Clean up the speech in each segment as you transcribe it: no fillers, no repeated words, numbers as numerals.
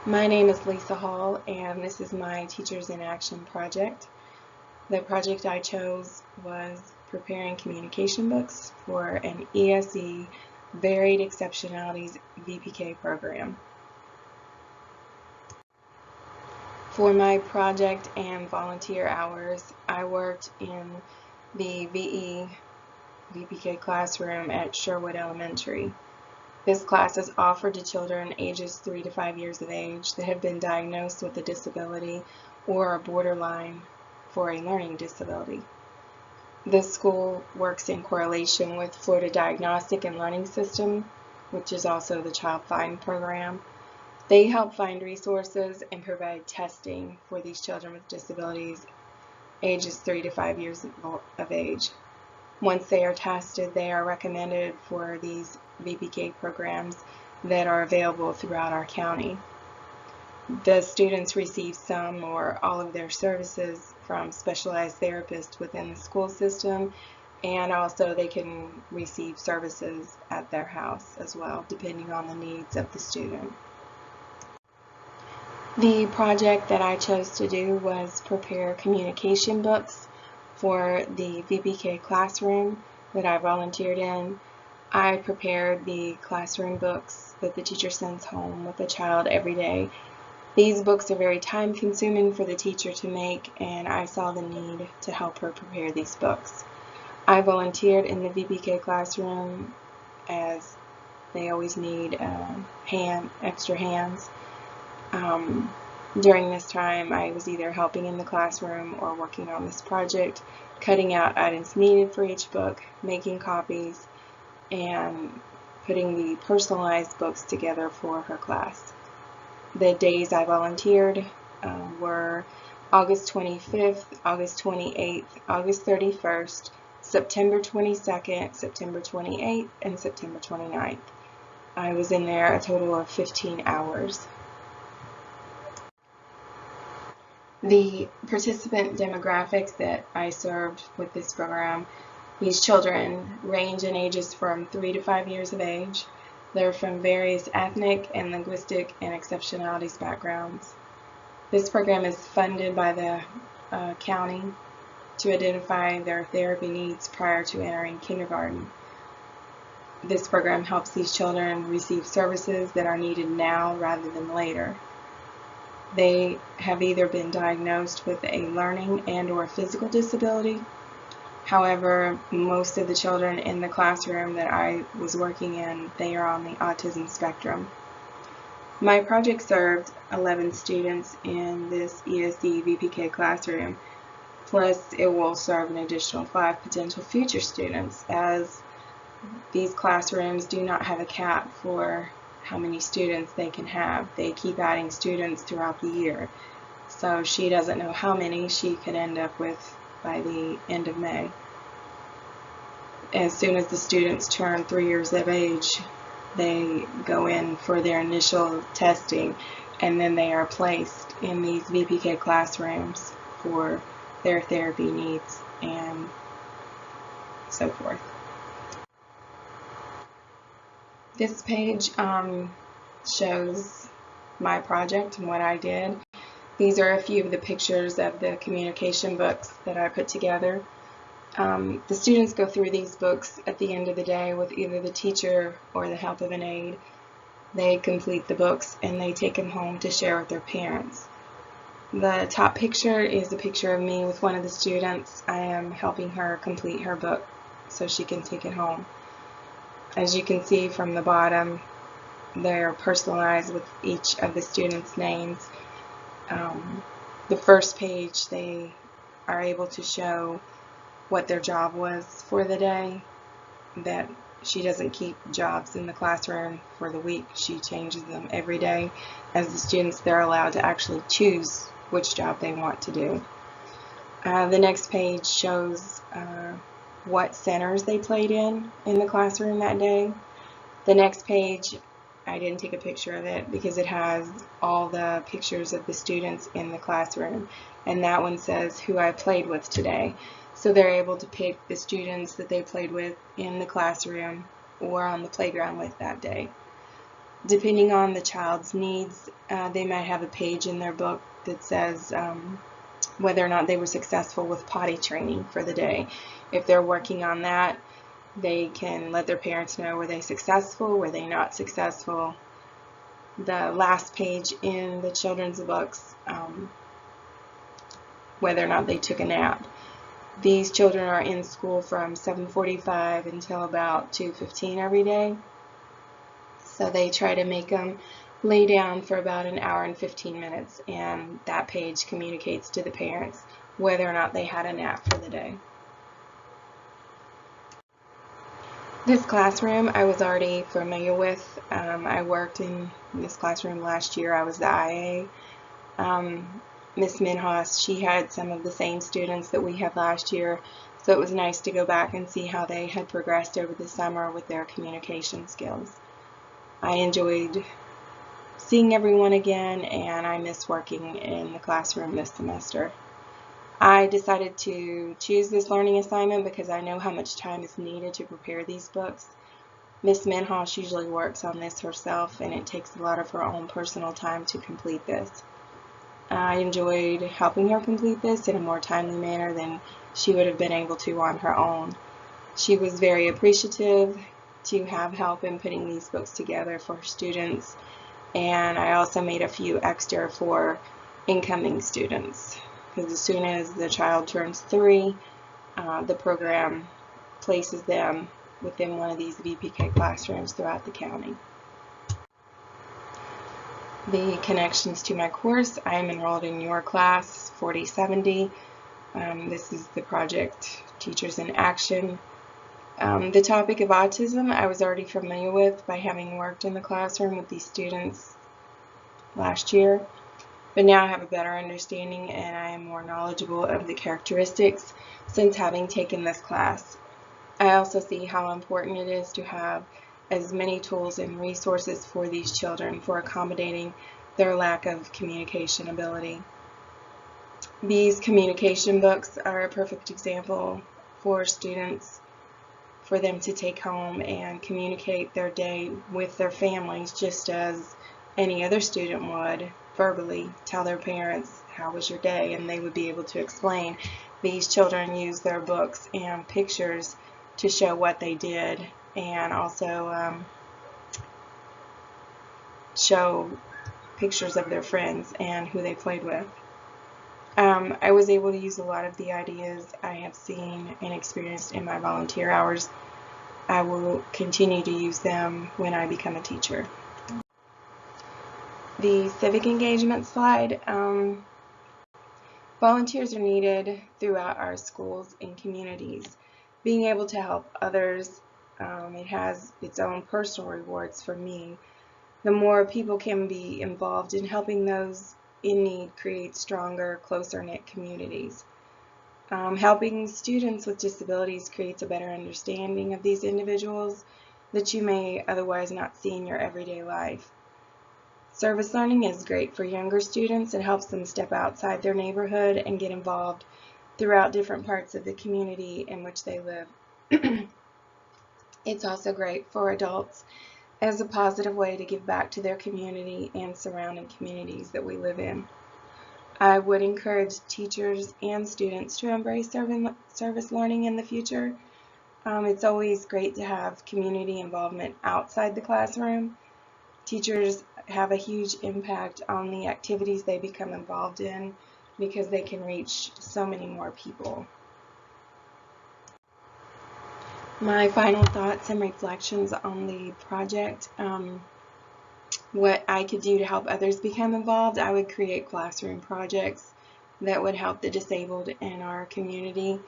My name is Lisa Hall, and this is my Teachers in Action project. The project I chose was preparing communication books for an ESE Varied Exceptionalities VPK program. For my project and volunteer hours, I worked in the VPK classroom at Sherwood Elementary. This class is offered to children ages 3 to 5 years of age that have been diagnosed with a disability or are borderline for a learning disability. This school works in correlation with Florida Diagnostic and Learning System, which is also the Child Find program. They help find resources and provide testing for these children with disabilities ages 3 to 5 years of age. Once they are tested, they are recommended for these VPK programs that are available throughout our county. The students receive some or all of their services from specialized therapists within the school system, and also they can receive services at their house as well, depending on the needs of the student. The project that I chose to do was prepare communication books for the VPK classroom that I volunteered in. I prepared the classroom books that the teacher sends home with the child every day. These books are very time consuming for the teacher to make, and I saw the need to help her prepare these books. I volunteered in the VPK classroom as they always need extra hands. During this time, I was either helping in the classroom or working on this project, cutting out items needed for each book, making copies, and putting the personalized books together for her class. The days I volunteered were August 25th, August 28th, August 31st, September 22nd, September 28th, and September 29th. I was in there a total of 15 hours. The participant demographics that I served with this program, these children range in ages from 3 to 5 years of age. They're from various ethnic and linguistic and exceptionalities backgrounds. This program is funded by the county to identify their therapy needs prior to entering kindergarten. This program helps these children receive services that are needed now rather than later. They have either been diagnosed with a learning and or physical disability. However, most of the children in the classroom that I was working in, they are on the autism spectrum. My project served 11 students in this ESE VPK classroom, plus it will serve an additional 5 potential future students, as these classrooms do not have a cap for how many students they can have. They keep adding students throughout the year, so she doesn't know how many she could end up with by the end of May. As soon as the students turn 3 years of age, they go in for their initial testing, and then they are placed in these VPK classrooms for their therapy needs and so forth. This page shows my project and what I did. These are a few of the pictures of the communication books that I put together. The students go through these books at the end of the day with either the teacher or the help of an aide. They complete the books and they take them home to share with their parents. The top picture is a picture of me with one of the students. I am helping her complete her book so she can take it home. As you can see from the bottom, they're personalized with each of the students' names. The first page, they are able to show what their job was for the day, that she doesn't keep jobs in the classroom for the week. She changes them every day. As the students, they're allowed to actually choose which job they want to do. The next page shows what centers they played in the classroom that day. The next page, I didn't take a picture of it because it has all the pictures of the students in the classroom, and that one says who I played with today. So they're able to pick the students that they played with in the classroom or on the playground with that day. Depending on the child's needs, they might have a page in their book that says whether or not they were successful with potty training for the day. If they're working on that, they can let their parents know, were they successful, were they not successful. The last page in the children's books, whether or not they took a nap. These children are in school from 7:45 until about 2:15 every day. So they try to make them lay down for about an hour and 15 minutes, and that page communicates to the parents whether or not they had a nap for the day. This classroom I was already familiar with. I worked in this classroom last year. I was the IA. Miss Minhas, she had some of the same students that we had last year, so it was nice to go back and see how they had progressed over the summer with their communication skills. I enjoyed seeing everyone again, and I miss working in the classroom this semester. I decided to choose this learning assignment because I know how much time is needed to prepare these books. Miss Minhas usually works on this herself, and it takes a lot of her own personal time to complete this. I enjoyed helping her complete this in a more timely manner than she would have been able to on her own. She was very appreciative to have help in putting these books together for her students, and I also made a few extra for incoming students, because as soon as the child turns 3, the program places them within one of these VPK classrooms throughout the county. The connections to my course: I am enrolled in your class 4070. This is the project Teachers in Action. The topic of autism I was already familiar with by having worked in the classroom with these students last year, but now I have a better understanding and I am more knowledgeable of the characteristics since having taken this class. I also see how important it is to have as many tools and resources for these children for accommodating their lack of communication ability. These communication books are a perfect example for students, for them to take home and communicate their day with their families just as any other student would verbally tell their parents, how was your day? And they would be able to explain. These children use their books and pictures to show what they did, and also show pictures of their friends and who they played with. I was able to use a lot of the ideas I have seen and experienced in my volunteer hours. I will continue to use them when I become a teacher. The civic engagement slide. Volunteers are needed throughout our schools and communities. Being able to help others, it has its own personal rewards for me. The more people can be involved in helping those in need creates stronger, closer-knit communities. Helping students with disabilities creates a better understanding of these individuals that you may otherwise not see in your everyday life. Service learning is great for younger students. It helps them step outside their neighborhood and get involved throughout different parts of the community in which they live. It's also great for adults as a positive way to give back to their community and surrounding communities that we live in. I would encourage teachers and students to embrace service learning in the future. It's always great to have community involvement outside the classroom. Teachers have a huge impact on the activities they become involved in because they can reach so many more people. My final thoughts and reflections on the project. What I could do to help others become involved: I would create classroom projects that would help the disabled in our community.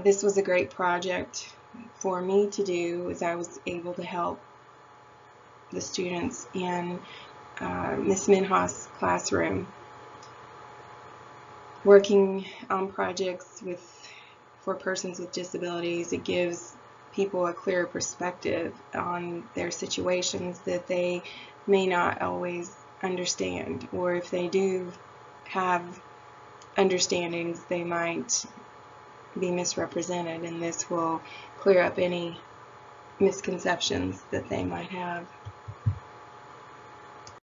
This was a great project for me to do, as I was able to help the students in Ms. Minhas' classroom. Working on projects for persons with disabilities, it gives people a clearer perspective on their situations that they may not always understand, or if they do have understandings, they might be misrepresented, and this will clear up any misconceptions that they might have.